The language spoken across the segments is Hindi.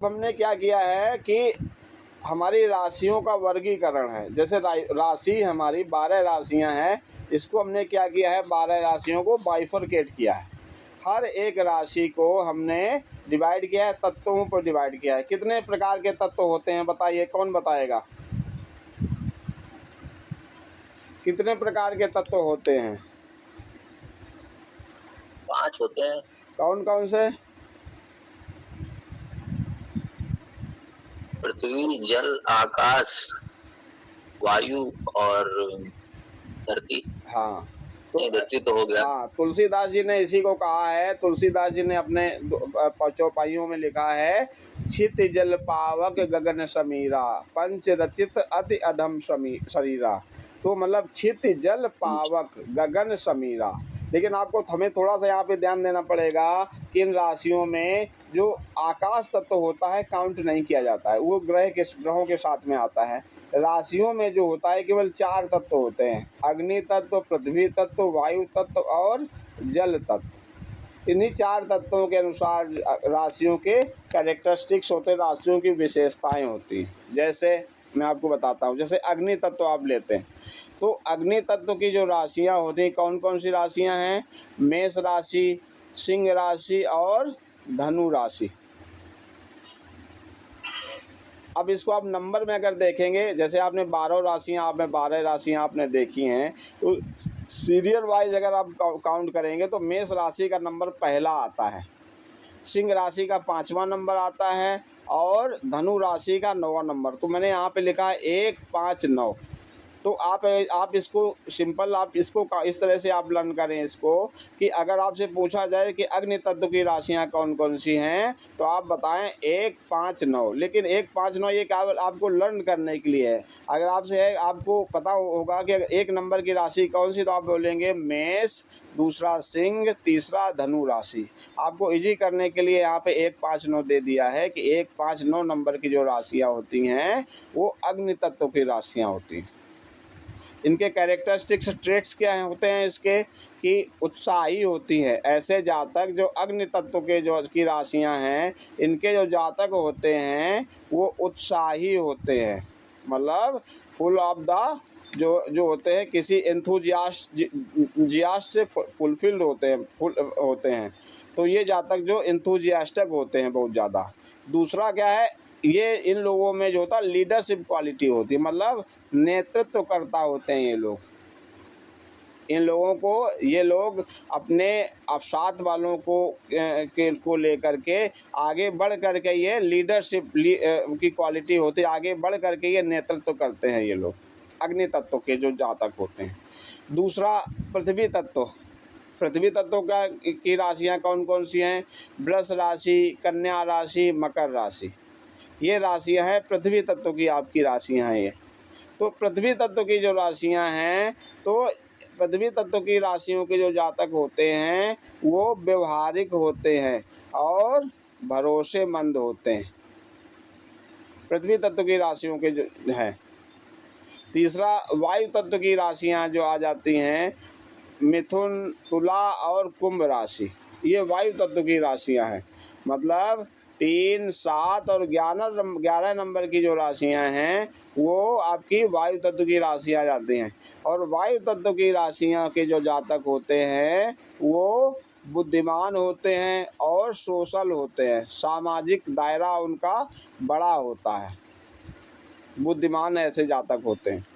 हमने क्या किया है कि हमारी राशियों का वर्गीकरण है। जैसे राशि हमारी 12 राशियां हैं, इसको हमने क्या किया है, 12 राशियों को बाइफरकेट किया है। हर एक राशि को हमने डिवाइड किया है, तत्वों पर डिवाइड किया है। कितने प्रकार के तत्व होते हैं बताइए, कौन बताएगा? कितने प्रकार के तत्व होते हैं? 5 होते हैं। कौन कौन से? पृथ्वी, जल, आकाश, वायु और धरती। हाँ नहीं, धरती तो हो गया। हाँ, तुलसीदास जी ने इसी को कहा है। तुलसीदास जी ने अपने चौपाइयों में लिखा है, छित जल पावक गगन समीरा, पंच रचित अति अधम शरीरा। तो मतलब छित जल पावक गगन समीरा। लेकिन आपको हमें थोड़ा सा यहाँ पे ध्यान देना पड़ेगा कि इन राशियों में जो आकाश तत्व होता है काउंट नहीं किया जाता है, वो ग्रहों के साथ में आता है। राशियों में जो होता है केवल 4 तत्व होते हैं, अग्नि तत्व, पृथ्वी तत्व, वायु तत्व और जल तत्व। इन्हीं 4 तत्वों के अनुसार राशियों के कैरेक्टरिस्टिक्स होते हैं, राशियों की विशेषताएं होती हैं। जैसे मैं आपको बताता हूँ, जैसे अग्नि तत्व आप लेते हैं तो अग्नि तत्व की जो राशियाँ होती हैं, कौन कौन सी राशियाँ हैं? मेष राशि, सिंह राशि और धनु राशि। अब इसको आप नंबर में अगर देखेंगे, जैसे आपने 12 राशियाँ आपने देखी हैं, तो सीरियल वाइज अगर आप काउंट करेंगे तो मेष राशि का नंबर पहला आता है, सिंह राशि का 5वां नंबर आता है और धनु राशि का 9वां नंबर। तो मैंने यहाँ पे लिखा है 1, 5, 9। तो आप इसको सिंपल, आप इसको इस तरह से आप लर्न करें इसको कि अगर आपसे पूछा जाए कि अग्नि तत्व की राशियाँ कौन कौन सी हैं, तो आप बताएं 1, 5, 9। लेकिन 1, 5, 9 ये केवल आपको लर्न करने के लिए है। अगर आपसे है, आपको पता होगा कि अगर 1 नंबर की राशि कौन सी, तो आप बोलेंगे मेष, दूसरा सिंह, तीसरा धनु राशि। आपको इजी करने के लिए यहाँ पे 1, 5, 9 दे दिया है कि 1, 5, 9 नंबर की जो राशियाँ होती हैं वो अग्नि तत्व की राशियाँ होती हैं। इनके कैरेक्टरिस्टिक्स ट्रेट्स क्या होते हैं इसके, कि उत्साही होती है। ऐसे जातक जो अग्नि तत्व के जो की राशियां हैं, इनके जो जातक होते हैं वो उत्साही होते हैं, मतलब फुल ऑफ द जो होते हैं, किसी एंथुजियास्ट से फुलफिल्ड होते हैं। तो ये जातक जो एंथुजियास्टिक होते हैं बहुत ज़्यादा। दूसरा क्या है, ये इन लोगों में जो होता है लीडरशिप क्वालिटी होती है, मतलब नेतृत्व करता होते हैं ये लोग। इन लोगों को, ये लोग अपने साथ वालों को लेकर के आगे बढ़ करके, ये लीडरशिप की क्वालिटी होती है, आगे बढ़ करके ये नेतृत्व करते हैं ये लोग, अग्नि तत्व के जो जातक होते हैं। दूसरा पृथ्वी तत्व। पृथ्वी तत्व की राशियाँ कौन कौन सी हैं? वृष राशि, कन्या राशि, मकर राशि। ये राशियाँ हैं पृथ्वी तत्व की, आपकी राशियाँ हैं ये। तो पृथ्वी तत्व की जो राशियाँ हैं, तो पृथ्वी तत्व की राशियों के जो जातक होते हैं वो व्यवहारिक होते हैं और भरोसेमंद होते हैं, पृथ्वी तत्व की राशियों के जो हैं। तीसरा वायु तत्व की राशियाँ जो आ जाती हैं, मिथुन, तुला और कुंभ राशि। ये वायु तत्व की राशियाँ हैं, मतलब 3, 7 और 11 नंबर की जो राशियाँ हैं वो आपकी वायु तत्व की राशियाँ जाती हैं। और वायु तत्व की राशियाँ के जो जातक होते हैं वो बुद्धिमान होते हैं और सोशल होते हैं, सामाजिक दायरा उनका बड़ा होता है, बुद्धिमान ऐसे जातक होते हैं।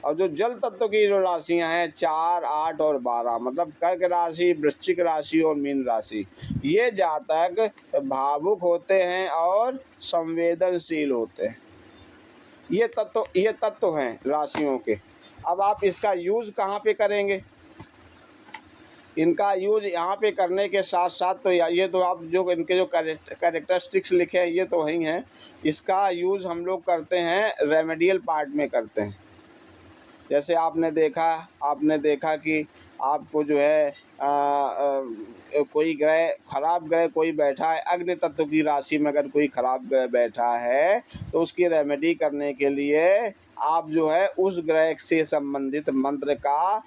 और जो जल तत्व की जो राशियां हैं 4, 8 और 12, मतलब कर्क राशि, वृश्चिक राशि और मीन राशि, ये जातक भावुक होते हैं और संवेदनशील होते हैं। ये तत्व हैं राशियों के। अब आप इसका यूज़ कहाँ पे करेंगे? इनका यूज यहाँ पे करने के साथ साथ, तो ये तो आप जो इनके जो कैरेक्टरिस्टिक्स लिखे हैं ये तो वही हैं, इसका यूज़ हम लोग करते हैं रेमेडियल पार्ट में करते हैं। जैसे आपने देखा कि आपको जो है कोई ग्रह, खराब ग्रह कोई बैठा है, अग्नि तत्व की राशि में अगर कोई खराब ग्रह बैठा है तो उसकी रेमेडी करने के लिए आप जो है उस ग्रह से संबंधित मंत्र का,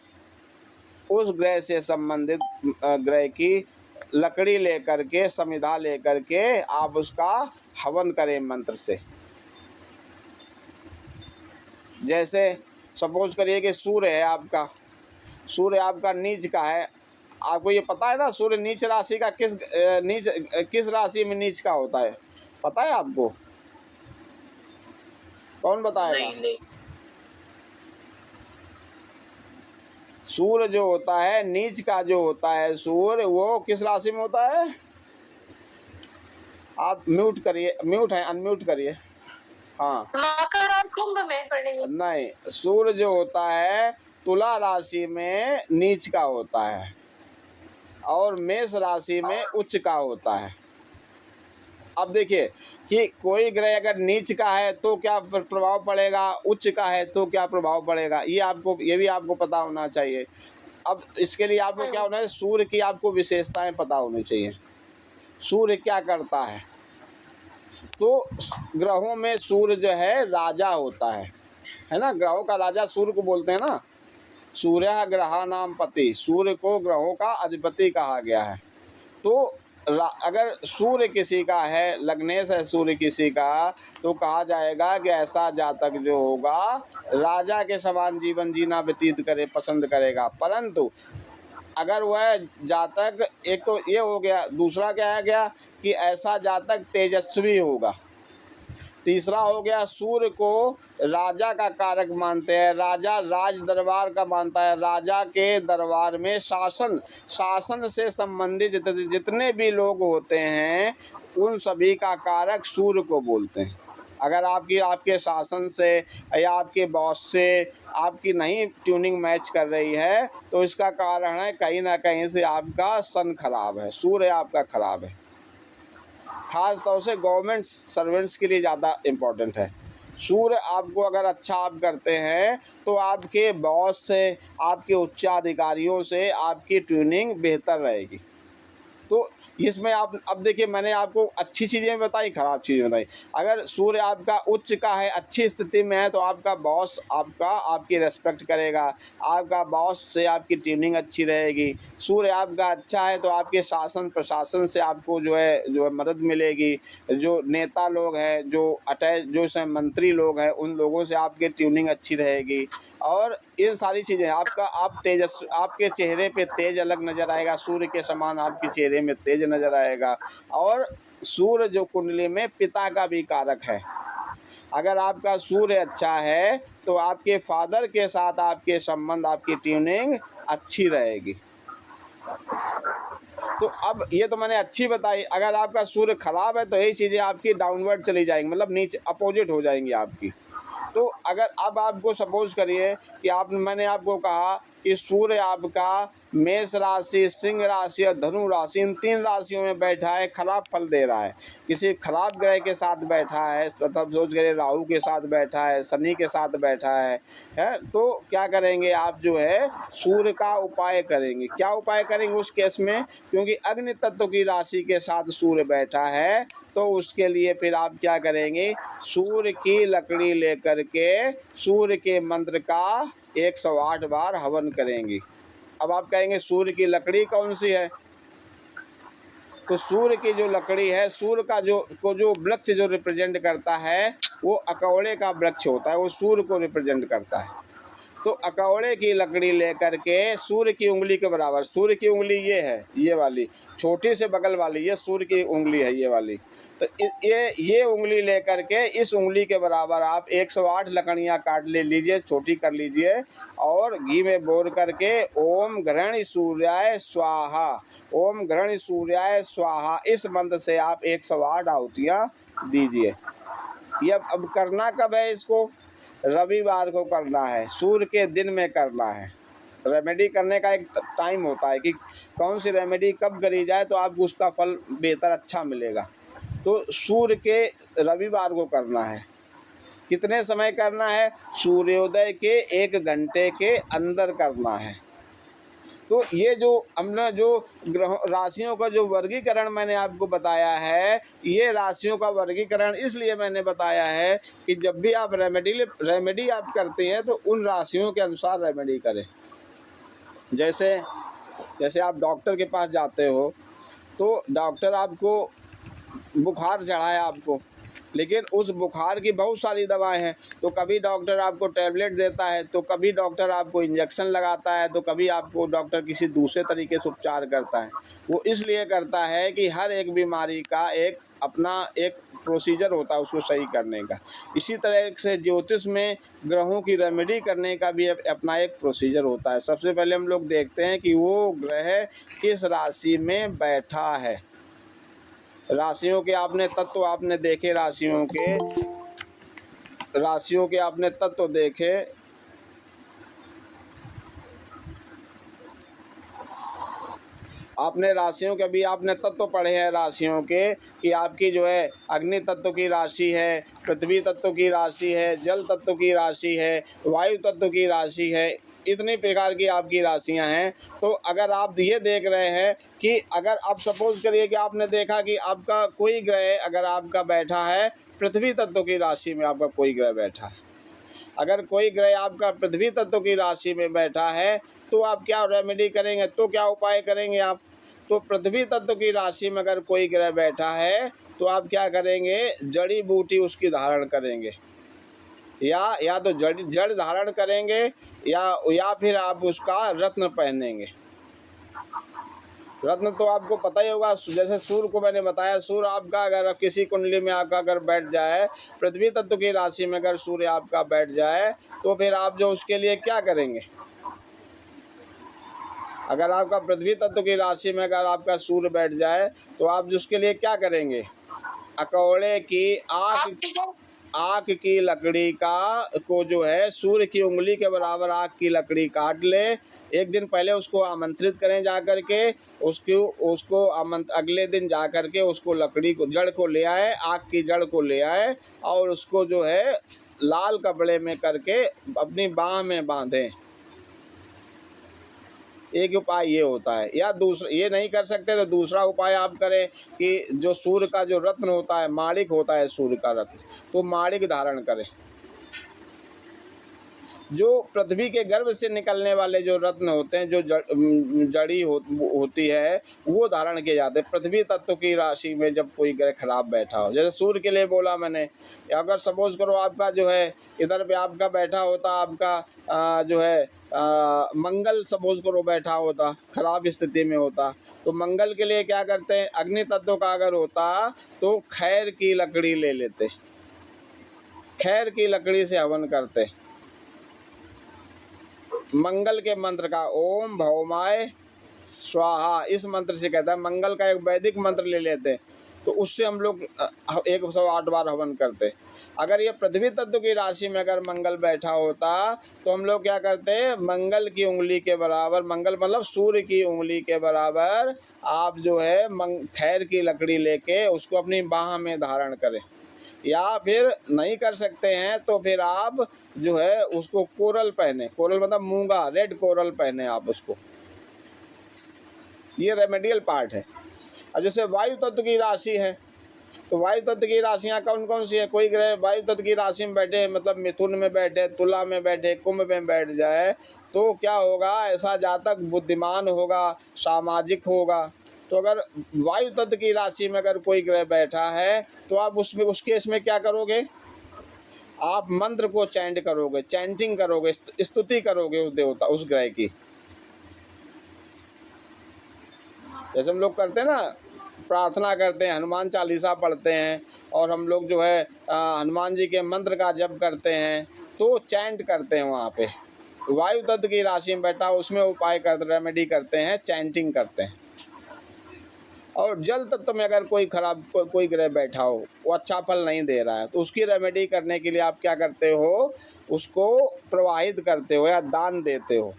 उस ग्रह से संबंधित ग्रह की लकड़ी लेकर के, समिधा लेकर के आप उसका हवन करें मंत्र से। जैसे सपोज करिए कि सूर्य है आपका, सूर्य आपका नीच का है। आपको ये पता है ना सूर्य नीच राशि का किस राशि में नीच का होता है, पता है आपको? कौन बताएगा? नहीं। सूर्य जो होता है नीच का जो होता है सूर्य, वो किस राशि में होता है? आप म्यूट करिए, म्यूट है, अनम्यूट करिए। हाँ, मकर और कुंभ में पड़ेगी। नहीं, सूर्य जो होता है तुला राशि में नीच का होता है और मेष राशि में उच्च का होता है। अब देखिए कि कोई ग्रह अगर नीच का है तो क्या प्रभाव पड़ेगा, उच्च का है तो क्या प्रभाव पड़ेगा, ये भी आपको पता होना चाहिए। अब इसके लिए आपको क्या होना है, सूर्य की आपको विशेषताएं पता होनी चाहिए, सूर्य क्या करता है। तो ग्रहों में सूर्य जो है राजा होता है ना, ग्रहों का राजा सूर्य को बोलते हैं ना। सूर्य ग्रहानाम पति, सूर्य को ग्रहों का अधिपति कहा गया है। तो अगर सूर्य किसी का है, लग्नेश है सूर्य किसी का, तो कहा जाएगा कि ऐसा जातक जो होगा राजा के समान जीवन जीना व्यतीत करे, पसंद करेगा। परंतु अगर वह जातक, एक तो ये हो गया, दूसरा क्या है गया कि ऐसा जातक तेजस्वी होगा। तीसरा हो गया सूर्य को राजा का कारक मानते हैं, राजा राज दरबार का मानता है, राजा के दरबार में शासन से संबंधित जितने भी लोग होते हैं उन सभी का कारक सूर्य को बोलते हैं। अगर आपके शासन से या आपके बॉस से आपकी नहीं ट्यूनिंग मैच कर रही है तो इसका कारण है कहीं ना कहीं से आपका सन खराब है, सूर्य आपका खराब है। खास तौर से गवर्नमेंट सर्वेंट्स के लिए ज़्यादा इम्पोर्टेंट है। सूर्य आपको अगर अच्छा आप करते हैं तो आपके बॉस से, आपके उच्चाधिकारियों से आपकी ट्यूनिंग बेहतर रहेगी। तो इसमें आप अब देखिए, मैंने आपको अच्छी चीज़ें बताई, ख़राब चीज़ें बताई। अगर सूर्य आपका उच्च का है, अच्छी स्थिति में है, तो आपका बॉस आपकी रेस्पेक्ट करेगा, आपका बॉस से आपकी ट्यूनिंग अच्छी रहेगी। सूर्य आपका अच्छा है तो आपके शासन प्रशासन से आपको जो है मदद मिलेगी। जो नेता लोग हैं, जो मंत्री लोग हैं, उन लोगों से आपकी ट्यूनिंग अच्छी रहेगी। और इन सारी चीज़ें आपके चेहरे पे तेज अलग नज़र आएगा, सूर्य के समान आपके चेहरे में तेज नज़र आएगा। और सूर्य जो कुंडली में पिता का भी कारक है। अगर आपका सूर्य अच्छा है तो आपके फादर के साथ आपके संबंध, आपकी ट्यूनिंग अच्छी रहेगी। तो अब ये तो मैंने अच्छी बताई। अगर आपका सूर्य खराब है तो यही चीज़ें आपकी डाउनवर्ड चली जाएंगी, मतलब नीचे अपोजिट हो जाएंगी आपकी। तो अगर अब आपको सपोज करिए कि मैंने आपको कहा कि सूर्य आपका मेष राशि, सिंह राशि और धनु राशि, इन 3 राशियों में बैठा है, खराब फल दे रहा है, किसी खराब ग्रह के साथ बैठा है, तब सोच करिए राहु के साथ बैठा है, शनि के साथ बैठा है, तो क्या करेंगे आप, जो है सूर्य का उपाय करेंगे। क्या उपाय करेंगे उस केस में, क्योंकि अग्नि तत्व की राशि के साथ सूर्य बैठा है, तो उसके लिए फिर आप क्या करेंगे, सूर्य की लकड़ी लेकर के सूर्य के मंत्र का 108 बार हवन करेंगे। अब आप कहेंगे सूर्य की लकड़ी कौन सी है, तो सूर्य की जो लकड़ी है, सूर्य का जो वृक्ष जो रिप्रेजेंट करता है वो अकौड़े का वृक्ष होता है, वो सूर्य को रिप्रेजेंट करता है। तो अकौड़े की लकड़ी लेकर के सूर्य की उंगली के बराबर, सूर्य की उंगली ये है, ये वाली छोटी से बगल वाली, ये सूर्य की उंगली है, ये वाली। तो ये उंगली लेकर के इस उंगली के बराबर आप 108 लकड़ियाँ काट लीजिए, छोटी कर लीजिए, और घी में बोर करके ओम घृण सूर्याय स्वाहा, ओम घृण सूर्याय स्वाहा, इस मंत्र से आप 108 आहुतियाँ दीजिए। ये अब करना कब है, इसको रविवार को करना है, सूर्य के दिन में करना है। रेमेडी करने का एक टाइम होता है कि कौन सी रेमेडी कब करी जाए तो आपको उसका फल बेहतर अच्छा मिलेगा। तो सूर्य के रविवार को करना है। कितने समय करना है, सूर्योदय के 1 घंटे के अंदर करना है। तो ये जो हमने जो ग्रह राशियों का जो वर्गीकरण मैंने आपको बताया है, ये राशियों का वर्गीकरण इसलिए मैंने बताया है कि जब भी आप रेमेडी आप करते हैं तो उन राशियों के अनुसार रेमेडी करें। जैसे आप डॉक्टर के पास जाते हो तो डॉक्टर आपको बुखार चढ़ा है आपको, लेकिन उस बुखार की बहुत सारी दवाएं हैं। तो कभी डॉक्टर आपको टैबलेट देता है, तो कभी डॉक्टर आपको इंजेक्शन लगाता है, तो कभी आपको डॉक्टर किसी दूसरे तरीके से उपचार करता है। वो इसलिए करता है कि हर एक बीमारी का एक अपना एक प्रोसीजर होता है उसको सही करने का। इसी तरह से ज्योतिष में ग्रहों की रेमेडी करने का भी अपना एक प्रोसीजर होता है। सबसे पहले हम लोग देखते हैं कि वो ग्रह किस राशि में बैठा है। राशियों के आपने तत्व आपने देखे, राशियों के आपने तत्व देखे। आपने राशियों के भी आपने तत्व पढ़े हैं राशियों के, कि आपकी जो है अग्नि तत्व की राशि है, पृथ्वी तत्व की राशि है, जल तत्व की राशि है, वायु तत्व की राशि है। इतनी प्रकार की आपकी राशियां हैं। तो अगर आप ये देख रहे हैं कि अगर आप सपोज करिए कि आपने देखा कि आपका कोई ग्रह अगर आपका बैठा है पृथ्वी तत्व की राशि में, आपका कोई ग्रह बैठा है, अगर कोई ग्रह आपका पृथ्वी तत्व की राशि में बैठा है, तो आप क्या रेमेडी करेंगे, तो क्या उपाय करेंगे आप। तो पृथ्वी तत्व की राशि में अगर कोई ग्रह बैठा है तो आप क्या करेंगे, जड़ी बूटी उसकी धारण करेंगे, या तो जड़ धारण करेंगे, या फिर आप उसका रत्न पहनेंगे। रत्न तो आपको पता ही होगा, जैसे सूर्य को मैंने बताया, सूर्य आपका अगर किसी कुंडली में आपका अगर बैठ जाए, पृथ्वी तत्व की राशि में अगर सूर्य आपका बैठ जाए, तो फिर आप जो उसके लिए क्या करेंगे। अगर आपका पृथ्वी तत्व की राशि में अगर आपका सूर्य बैठ जाए, तो आप जिसके लिए क्या करेंगे, अकौड़े की आँख की लकड़ी को जो है सूर्य की उंगली के बराबर आँख की लकड़ी काट ले। एक दिन पहले उसको आमंत्रित करें जा कर के, उसको अगले दिन जा कर के उसको लकड़ी को जड़ को ले आए, आँख की जड़ को ले आए, और उसको जो है लाल कपड़े में करके अपनी बाँह में बांधें। एक उपाय ये होता है। या दूसरा ये नहीं कर सकते तो दूसरा उपाय आप करें कि जो सूर्य का जो रत्न होता है, माणिक होता है सूर्य का रत्न, तो माणिक धारण करें। जो पृथ्वी के गर्भ से निकलने वाले जो रत्न होते हैं, जो जड़ी होती है, वो धारण किए जाते हैं पृथ्वी तत्व की राशि में जब कोई ग्रह खराब बैठा हो। जैसे सूर्य के लिए बोला मैंने, अगर सपोज करो आपका जो है इधर पे आपका बैठा होता, आपका जो है मंगल सपोज करो बैठा होता, खराब स्थिति में होता, तो मंगल के लिए क्या करते हैं, अग्नि तत्व का अगर होता तो खैर की लकड़ी ले लेते, खैर की लकड़ी से हवन करते। मंगल के मंत्र का ओम भौमाय स्वाहा, इस मंत्र से कहता है, मंगल का एक वैदिक मंत्र ले लेते, तो उससे हम लोग 108 बार हवन करते। अगर ये पृथ्वी तत्व की राशि में अगर मंगल बैठा होता, तो हम लोग क्या करते, मंगल की उंगली के बराबर, मंगल मतलब सूर्य की उंगली के बराबर आप जो है खैर की लकड़ी लेके उसको अपनी बाह में धारण करें। या फिर नहीं कर सकते हैं तो फिर आप जो है उसको कोरल पहने, कोरल मतलब मूंगा, रेड कोरल पहने आप उसको। ये रेमेडियल पार्ट है। अब जैसे वायु तत्व की राशि है, तो वायु तत्व की राशियाँ कौन कौन सी है। कोई ग्रह वायु तत्व की राशि में बैठे, मतलब मिथुन में बैठे, तुला में बैठे, कुंभ में बैठ जाए, तो क्या होगा, ऐसा जातक बुद्धिमान होगा, सामाजिक होगा। तो अगर वायु तत्व की राशि में अगर कोई ग्रह बैठा है, तो आप उसमें उस केस में क्या करोगे, आप मंत्र को चैंट करोगे, चैंटिंग करोगे, स्तुति करोगे उस देवता, उस ग्रह की। जैसे हम लोग करते हैं ना, प्रार्थना करते हैं, हनुमान चालीसा पढ़ते हैं, और हम लोग जो है हनुमान जी के मंत्र का जप करते हैं, तो चैंट करते हैं वहाँ पे। वायु तत्व की राशि में बैठा, उसमें उपाय करते, रेमेडी करते हैं, चैंटिंग करते हैं। और जल तत्व में अगर कोई खराब कोई ग्रह बैठा हो, वो अच्छा फल नहीं दे रहा है, तो उसकी रेमेडी करने के लिए आप क्या करते हो, उसको प्रवाहित करते हो या दान देते हो।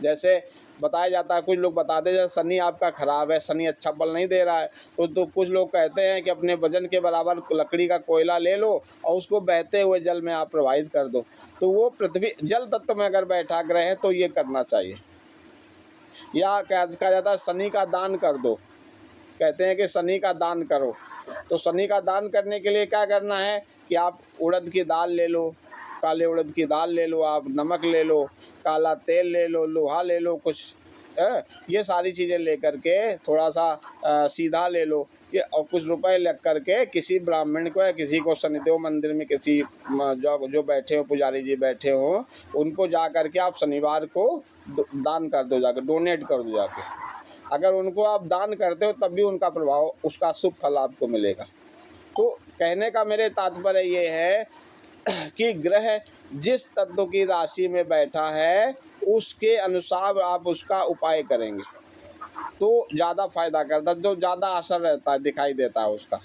जैसे बताया जाता है, कुछ लोग बताते हैं शनि आपका खराब है, शनि अच्छा फल नहीं दे रहा है, तो कुछ लोग कहते हैं कि अपने वजन के बराबर लकड़ी का कोयला ले लो और उसको बहते हुए जल में आप प्रवाहित कर दो। तो वो पृथ्वी जल तत्व में अगर बैठा ग्रह है तो ये करना चाहिए। या कहा जाता है शनि का दान कर दो, कहते हैं कि शनि का दान करो। तो शनि का दान करने के लिए क्या करना है कि आप उड़द की दाल ले लो, काले उड़द की दाल ले लो, आप नमक ले लो, काला तेल ले लो, लोहा ले लो कुछ, ये सारी चीज़ें लेकर के थोड़ा सा सीधा ले लो ये, और कुछ रुपए लग करके किसी ब्राह्मण को या किसी को शनिदेव मंदिर में किसी जो बैठे हो, पुजारी जी बैठे हो, उनको जा करके आप शनिवार को दान कर दो, जाकर डोनेट कर दो जाके। अगर उनको आप दान करते हो तब भी उनका प्रभाव, उसका शुभ फल आपको मिलेगा। तो कहने का मेरे तात्पर्य ये है कि ग्रह जिस तत्व की राशि में बैठा है उसके अनुसार आप उसका उपाय करेंगे तो ज़्यादा फायदा करता है, जो ज़्यादा असर रहता है, दिखाई देता है उसका।